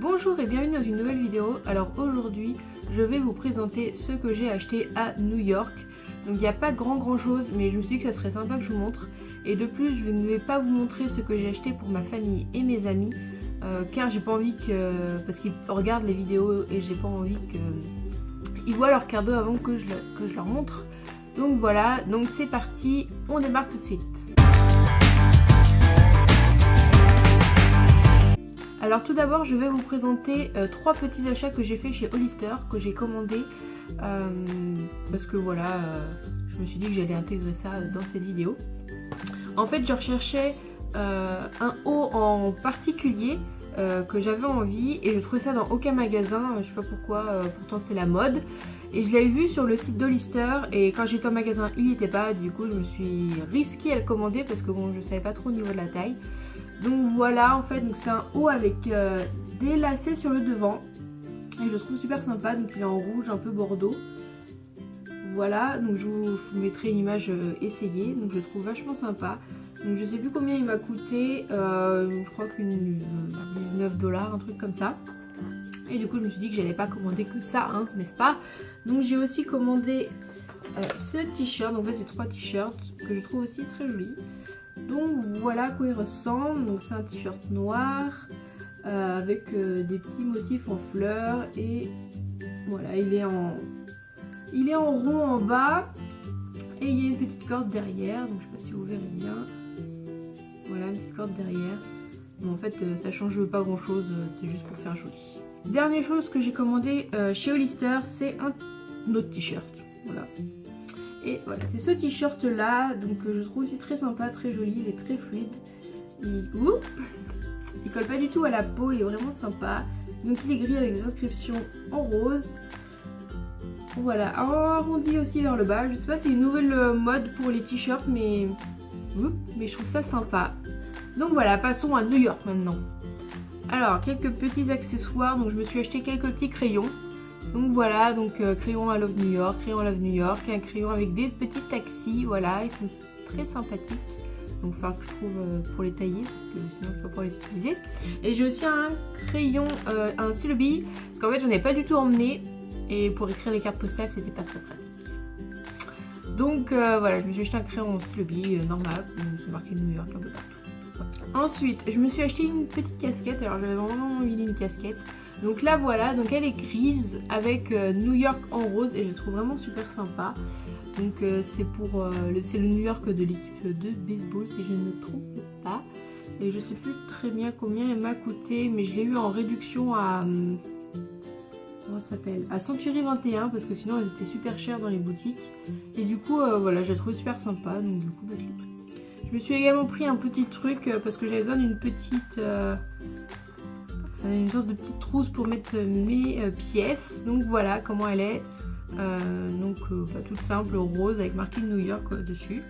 Bonjour et bienvenue dans une nouvelle vidéo. Alors aujourd'hui je vais vous présenter ce que j'ai acheté à New York. Donc il n'y a pas grand chose, mais je me suis dit que ça serait sympa que je vous montre. Et de plus je ne vais pas vous montrer ce que j'ai acheté pour ma famille et mes amis, car j'ai pas envie que, parce qu'ils regardent les vidéos et j'ai pas envie qu'ils voient leur cadeau avant que je leur montre. Donc voilà, donc c'est parti, on démarre tout de suite. Alors tout d'abord je vais vous présenter trois petits achats que j'ai fait chez Hollister, que j'ai commandé parce que voilà, je me suis dit que j'allais intégrer ça dans cette vidéo. En fait je recherchais un haut en particulier que j'avais envie et je trouvais ça dans aucun magasin, je sais pas pourquoi, pourtant c'est la mode. Et je l'avais vu sur le site d'Hollister et quand j'étais en magasin il n'y était pas, du coup je me suis risquée à le commander parce que bon je savais pas trop au niveau de la taille. Donc voilà, en fait c'est un haut avec des lacets sur le devant et je le trouve super sympa. Donc il est en rouge un peu bordeaux. Voilà, donc je vous mettrai une image essayée, donc je le trouve vachement sympa. Donc je sais plus combien il m'a coûté, je crois que 19 $, un truc comme ça. Et du coup je me suis dit que j'allais pas commander que ça, hein, n'est-ce pas? Donc j'ai aussi commandé ce t-shirt, donc en fait c'est trois t-shirts que je trouve aussi très jolis. Donc voilà à quoi il ressemble. Donc c'est un t-shirt noir avec des petits motifs en fleurs et voilà, il est en rond en bas et il y a une petite corde derrière. Donc je sais pas si vous verrez bien. Voilà, une petite corde derrière. Bon, en fait ça change pas grand chose, c'est juste pour faire joli. Dernière chose que j'ai commandé chez Hollister, c'est un autre t-shirt. Voilà. Et voilà, c'est ce t-shirt là, donc je trouve aussi très sympa, très joli, il est très fluide. Il colle pas du tout à la peau, il est vraiment sympa. Donc il est gris avec des inscriptions en rose. Voilà, arrondi aussi vers le bas. Je sais pas si c'est une nouvelle mode pour les t-shirts, mais je trouve ça sympa. Donc voilà, passons à New York maintenant. Alors, quelques petits accessoires, donc je me suis acheté quelques petits crayons. Donc voilà, donc crayon I Love New York, crayon I Love New York, un crayon avec des petits taxis, voilà, ils sont très sympathiques. Donc il va falloir que je trouve pour les tailler, parce que sinon je peux pas les utiliser. Et j'ai aussi un crayon, un stylo bille, parce qu'en fait j'en ai pas du tout emmené, et pour écrire les cartes postales c'était pas très pratique. Donc voilà, je me suis acheté un crayon stylo bille normal, c'est marqué New York un peu partout. Ensuite, je me suis acheté une petite casquette, alors j'avais vraiment envie d'une casquette. Donc là voilà, donc elle est grise avec New York en rose et je la trouve vraiment super sympa. Donc c'est le New York de l'équipe de baseball si je ne me trompe pas. Et je sais plus très bien combien elle m'a coûté, mais je l'ai eu en réduction à comment ça s'appelle, à Century 21 parce que sinon elles étaient super chères dans les boutiques. Et du coup voilà, je la trouve super sympa, donc du coup je l'ai pris. Je me suis également pris un petit truc parce que j'avais besoin d'une petite une sorte de petite trousse pour mettre mes pièces. Donc voilà comment elle est. Toute simple, rose avec marqué New York dessus.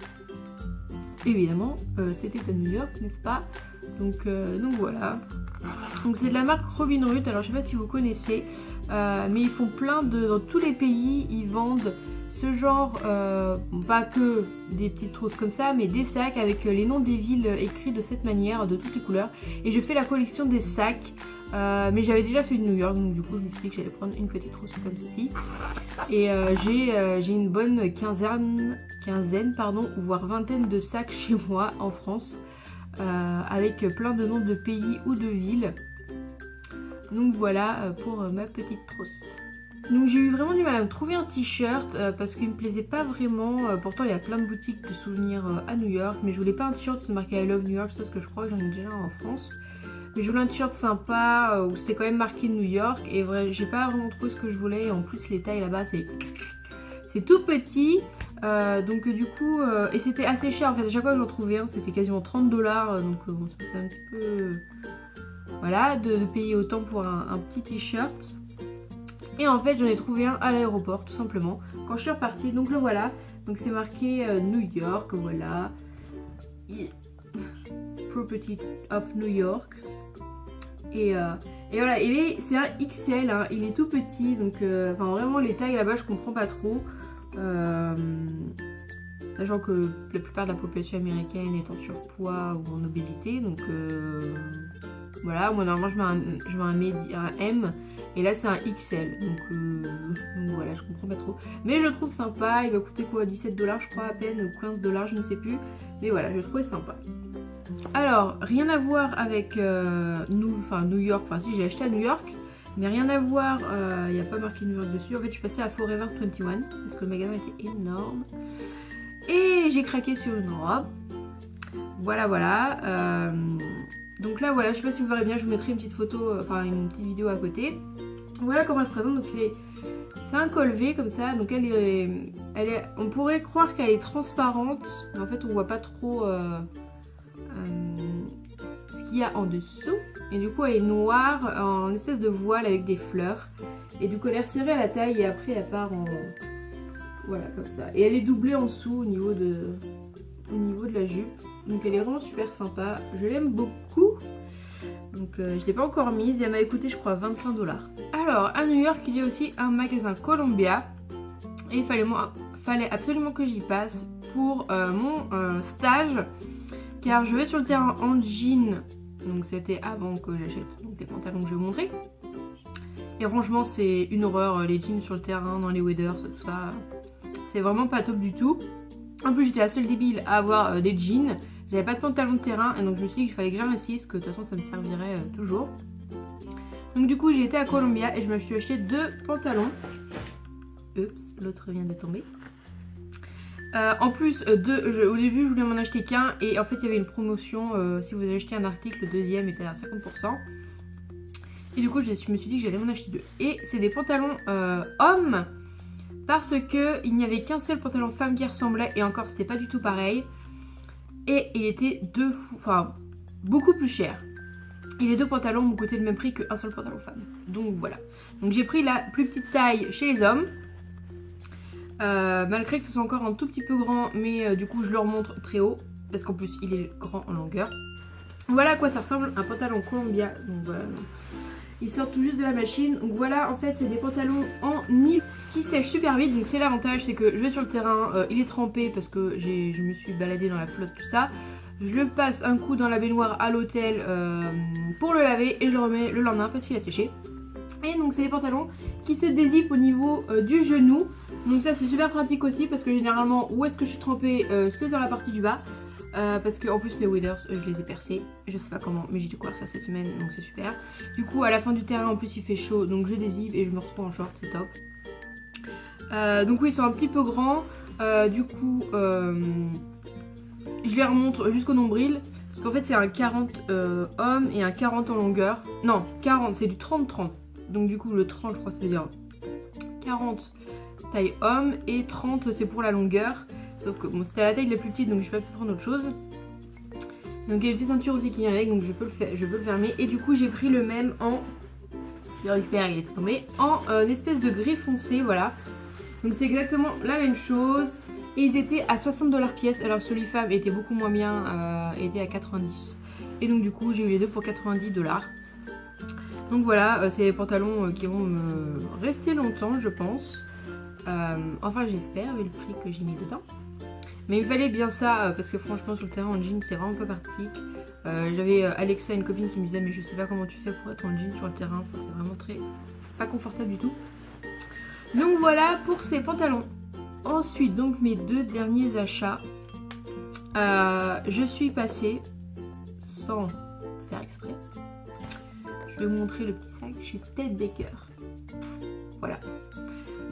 Évidemment, c'était à New York, n'est-ce pas? Donc voilà. Donc c'est de la marque Robin Hood. Alors je sais pas si vous connaissez, mais ils font plein dans tous les pays, ils vendent ce genre, pas que des petites trousses comme ça, mais des sacs avec les noms des villes écrits de cette manière, de toutes les couleurs. Et je fais la collection des sacs, mais j'avais déjà celui de New York, donc du coup je me suis dit que j'allais prendre une petite trousse comme ceci. Et j'ai une bonne quinzaine, voire vingtaine de sacs chez moi en France, avec plein de noms de pays ou de villes. Donc voilà pour ma petite trousse. Donc j'ai eu vraiment du mal à me trouver un t-shirt parce qu'il me plaisait pas vraiment. Pourtant il y a plein de boutiques de souvenirs à New York, mais je voulais pas un t-shirt qui marqué I Love New York, parce que je crois que j'en ai déjà un en France. Mais je voulais un t-shirt sympa où c'était quand même marqué New York et j'ai pas vraiment trouvé ce que je voulais. Et en plus les tailles là-bas c'est tout petit. Donc du coup et c'était assez cher en fait. À chaque fois que j'en trouvais un c'était quasiment 30 $. Donc bon, c'était un petit peu voilà de payer autant pour un petit t-shirt. Et en fait j'en ai trouvé un à l'aéroport tout simplement quand je suis repartie. Donc le voilà, donc c'est marqué New York, voilà, Property of New York. Et voilà, c'est un XL, hein, il est tout petit, donc vraiment les tailles là-bas je comprends pas trop. Sachant que la plupart de la population américaine est en surpoids ou en obésité, donc Voilà, moi normalement je mets un M et là c'est un XL. Donc voilà, je comprends pas trop. Mais je le trouve sympa, il va coûter quoi, 17 $ je crois à peine, ou 15 $, je ne sais plus. Mais voilà, je le trouvais sympa. Alors, rien à voir avec New York, enfin si j'ai acheté à New York, mais rien à voir, il n'y a pas marqué New York dessus. En fait je suis passée à Forever 21 parce que le magasin était énorme. Et j'ai craqué sur une robe. Voilà. Donc là voilà, je sais pas si vous verrez bien, je vous mettrai une petite photo, enfin une petite vidéo à côté. Voilà comment elle se présente. Donc c'est un col V comme ça, donc elle est, on pourrait croire qu'elle est transparente, mais en fait on voit pas trop ce qu'il y a en dessous. Et du coup elle est noire en espèce de voile avec des fleurs. Et du coup elle est resserrée à la taille et après elle part en... Voilà comme ça. Et elle est doublée en dessous au niveau de la jupe. Donc elle est vraiment super sympa. Je l'aime beaucoup. Donc je ne l'ai pas encore mise et elle m'a coûté je crois 25 $. Alors à New York il y a aussi un magasin Columbia. Et il fallait absolument que j'y passe pour mon stage. Car je vais sur le terrain en jean. Donc c'était avant que j'achète les pantalons que je vais vous montrer. Et franchement c'est une horreur, les jeans sur le terrain, dans les waders, tout ça. C'est vraiment pas top du tout. En plus j'étais la seule débile à avoir des jeans. J'avais pas de pantalon de terrain et donc je me suis dit qu'il fallait que j'investisse, que de toute façon ça me servirait toujours. Donc du coup j'ai été à Columbia et je me suis acheté 2 pantalons. Oups, l'autre vient de tomber. En plus, au début je voulais m'en acheter qu'un et en fait il y avait une promotion, si vous achetez un article, le deuxième était à 50%. Et du coup je me suis dit que j'allais m'en acheter 2. Et c'est des pantalons hommes parce que il n'y avait qu'un seul pantalon femme qui ressemblait et encore c'était pas du tout pareil. Et il était beaucoup plus cher. Et les 2 pantalons m'ont coûté le même prix qu'un seul pantalon femme. Donc voilà. Donc j'ai pris la plus petite taille chez les hommes. Malgré que ce soit encore un tout petit peu grand, mais du coup je leur montre très haut parce qu'en plus il est grand en longueur. Voilà à quoi ça ressemble un pantalon Columbia. Donc voilà, ils sortent tout juste de la machine. Donc voilà, en fait c'est des pantalons en nylon qui sèchent super vite. Donc c'est l'avantage, c'est que je vais sur le terrain, il est trempé parce que je me suis baladée dans la flotte, tout ça. Je le passe un coup dans la baignoire à l'hôtel pour le laver et je le remets le lendemain parce qu'il a séché. Et donc c'est des pantalons qui se dézippent au niveau du genou. Donc ça c'est super pratique aussi parce que généralement où est-ce que je suis trempée, c'est dans la partie du bas. Parce que en plus mes waders je les ai percés, je sais pas comment, mais j'ai dû courir ça cette semaine donc c'est super. Du coup à la fin du terrain en plus il fait chaud donc je dézippe et je me retrouve en short, c'est top. Donc oui ils sont un petit peu grands, du coup je les remonte jusqu'au nombril. Parce qu'en fait c'est un 40 homme et un 40 en longueur. Non 40 c'est du 30-30. Donc du coup le 30 je crois que ça veut dire 40 taille homme et 30 c'est pour la longueur. Sauf que bon c'était la taille la plus petite donc je vais pas pu prendre autre chose. Donc il y a une petite ceinture aussi qui vient avec donc je peux le fermer. Et du coup j'ai pris le même en... Je le récupère, il est tombé. En espèce de gris foncé, voilà. Donc c'est exactement la même chose. Et ils étaient à 60 $ pièce. Alors celui femme était beaucoup moins bien, était à 90. Et donc du coup j'ai eu les deux pour 90 $. Donc voilà, c'est des pantalons qui vont me rester longtemps je pense. Enfin j'espère vu le prix que j'ai mis dedans. Mais il me fallait bien ça parce que franchement sur le terrain en jean c'est vraiment pas pratique. J'avais Alexa, une copine qui me disait mais je sais pas comment tu fais pour être en jean sur le terrain. Enfin, c'est vraiment pas confortable du tout. Donc voilà pour ces pantalons. Ensuite donc mes 2 derniers achats. Je suis passée sans faire exprès. Je vais vous montrer le petit sac chez Ted Baker. Voilà.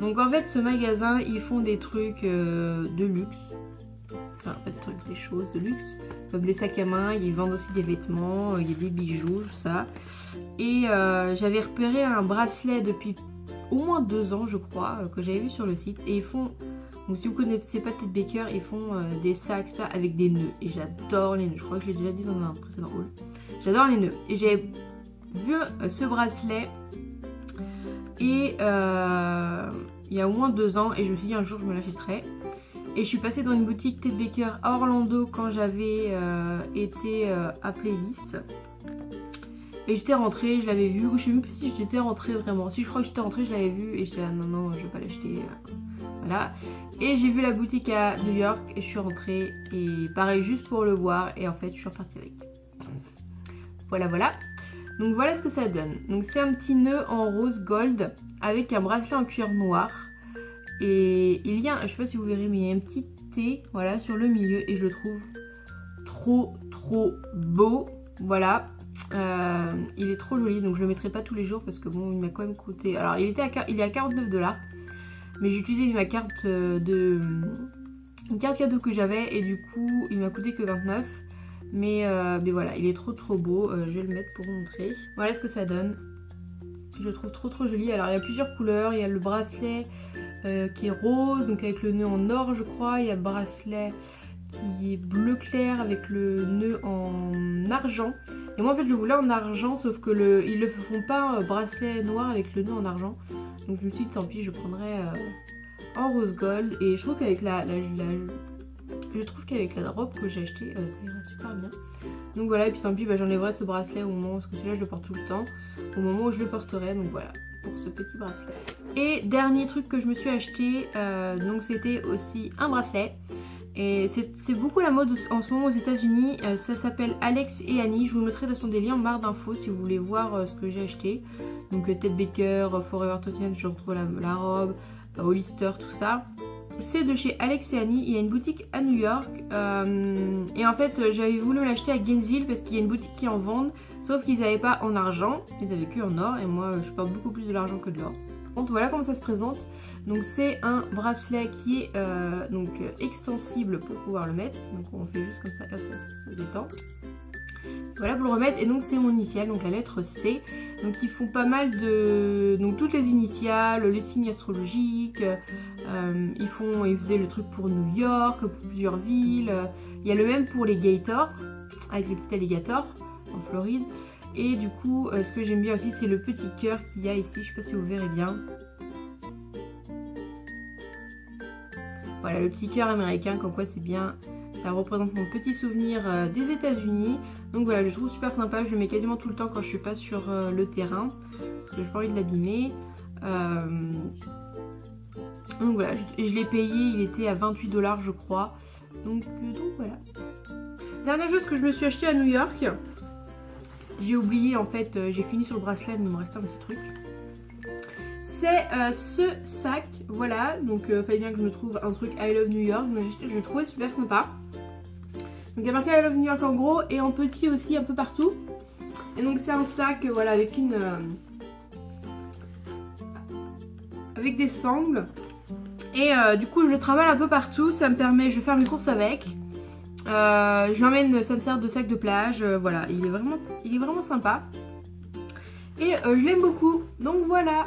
Donc en fait ce magasin ils font des trucs de luxe. Enfin pas de trucs, des choses de luxe. Comme des sacs à main, ils vendent aussi des vêtements, il y a des bijoux, tout ça. Et j'avais repéré un bracelet depuis au moins 2 ans je crois, que j'avais vu sur le site. Et ils font, donc si vous connaissez pas Ted Baker, ils font des sacs ça, avec des nœuds. Et j'adore les nœuds, je crois que je l'ai déjà dit dans un précédent haul. J'adore les nœuds. Et j'ai vu ce bracelet et il y a au moins 2 ans et je me suis dit un jour je me l'achèterai. Et je suis passée dans une boutique Ted Baker à Orlando quand j'avais été à Playlist. Et j'étais rentrée, je l'avais vu, je sais même plus si j'étais rentrée vraiment. Si je crois que j'étais rentrée, je l'avais vu et j'étais là non je vais pas l'acheter. Voilà. Et j'ai vu la boutique à New York et je suis rentrée et pareil juste pour le voir et en fait je suis repartie avec. Voilà. Donc voilà ce que ça donne. Donc c'est un petit nœud en rose gold avec un bracelet en cuir noir. Et il y a, je sais pas si vous verrez, mais il y a un petit T, voilà, sur le milieu et je le trouve trop beau. Voilà, il est trop joli, donc je le mettrai pas tous les jours parce que bon, il m'a quand même coûté. Alors il est à 49 $, mais j'ai utilisé ma carte une carte cadeau que j'avais et du coup il m'a coûté que 29. Mais voilà, il est trop beau. Je vais le mettre pour vous montrer. Voilà ce que ça donne. Je le trouve trop joli. Alors il y a plusieurs couleurs. Il y a le bracelet qui est rose, donc avec le nœud en or je crois. Il y a le bracelet qui est bleu clair avec le nœud en argent. Et moi en fait je voulais en argent, sauf que ils le font pas bracelet noir avec le nœud en argent. Donc je me suis dit tant pis, je prendrais en rose gold. Et je trouve qu'avec la robe que j'ai achetée, ça ira super bien. Donc voilà, et puis tant pis, j'enlèverai ce bracelet au moment, parce que celui-là je le porte tout le temps, au moment où je le porterai, donc voilà, pour ce petit bracelet. Et dernier truc que je me suis acheté, donc c'était aussi un bracelet. Et c'est beaucoup la mode en ce moment aux États-Unis. Ça s'appelle Alex et Annie. Je vous mettrai dans des liens en barre d'infos si vous voulez voir ce que j'ai acheté. Donc Ted Baker, Forever 21, je retrouve la robe, Hollister, tout ça. C'est de chez Alex et Annie. Il y a une boutique à New York. Et en fait, j'avais voulu l'acheter à Gainesville parce qu'il y a une boutique qui en vendent. Sauf qu'ils n'avaient pas en argent, ils avaient que en or. Et moi, je porte beaucoup plus de l'argent que de l'or. Donc voilà comment ça se présente. Donc c'est un bracelet qui est extensible pour pouvoir le mettre. Donc on fait juste comme ça, hop, ça se détend. Voilà pour le remettre. Et donc c'est mon initiale, donc la lettre C. Donc ils font pas mal de... Donc toutes les initiales, les signes astrologiques. Ils faisaient le truc pour New York, pour plusieurs villes. Il y a le même pour les gators, avec le petit alligator en Floride. Et du coup, ce que j'aime bien aussi, c'est le petit cœur qu'il y a ici. Je sais pas si vous verrez bien. Voilà, le petit cœur américain, comme quoi c'est bien. Ça représente mon petit souvenir des États-Unis. Donc voilà, je le trouve super sympa. Je le mets quasiment tout le temps quand je suis pas sur le terrain. Parce que j'ai pas envie de l'abîmer. Donc voilà, et je l'ai payé, il était à 28 $, je crois. Donc voilà. Dernière chose que je me suis acheté à New York. J'ai oublié en fait, j'ai fini sur le bracelet, mais il me restait un petit truc. C'est ce sac, voilà. Donc fallait bien que je me trouve un truc I Love New York. Je le trouvais super sympa. Donc il y a marqué I Love New York en gros et en petit aussi un peu partout. Et donc c'est un sac, voilà, avec avec des sangles. Et du coup je le travaille un peu partout. Ça me permet, je vais faire mes courses avec. Je l'emmène, ça me sert de sac de plage, voilà, il est vraiment sympa. Et je l'aime beaucoup, donc voilà.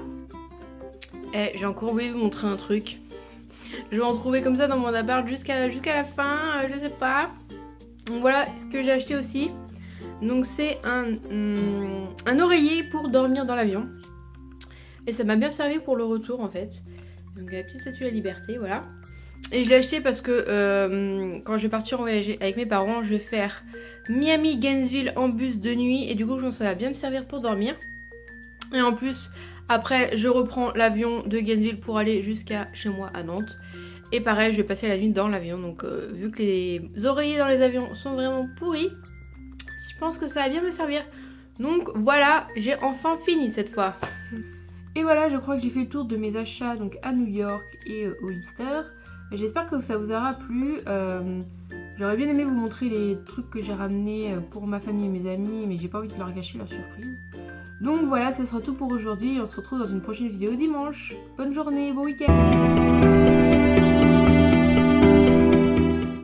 J'ai encore oublié de vous montrer un truc. Je vais en trouver comme ça dans mon appart jusqu'à la fin, je sais pas. Donc voilà ce que j'ai acheté aussi. Donc c'est un oreiller pour dormir dans l'avion. Et ça m'a bien servi pour le retour en fait. Donc la petite statue de la liberté, voilà. Et je l'ai acheté parce que quand je vais partir en voyage avec mes parents, je vais faire Miami-Gainesville en bus de nuit. Et du coup, je pense que ça va bien me servir pour dormir. Et en plus, après, je reprends l'avion de Gainesville pour aller jusqu'à chez moi à Nantes. Et pareil, je vais passer la nuit dans l'avion. Donc, vu que les oreillers dans les avions sont vraiment pourris, je pense que ça va bien me servir. Donc voilà, j'ai enfin fini cette fois. Et voilà, je crois que j'ai fait le tour de mes achats donc à New York et Hollister. J'espère que ça vous aura plu. J'aurais bien aimé vous montrer les trucs que j'ai ramenés pour ma famille et mes amis, mais j'ai pas envie de leur gâcher leur surprise. Donc voilà, ça sera tout pour aujourd'hui. On se retrouve dans une prochaine vidéo dimanche. Bonne journée, bon week-end.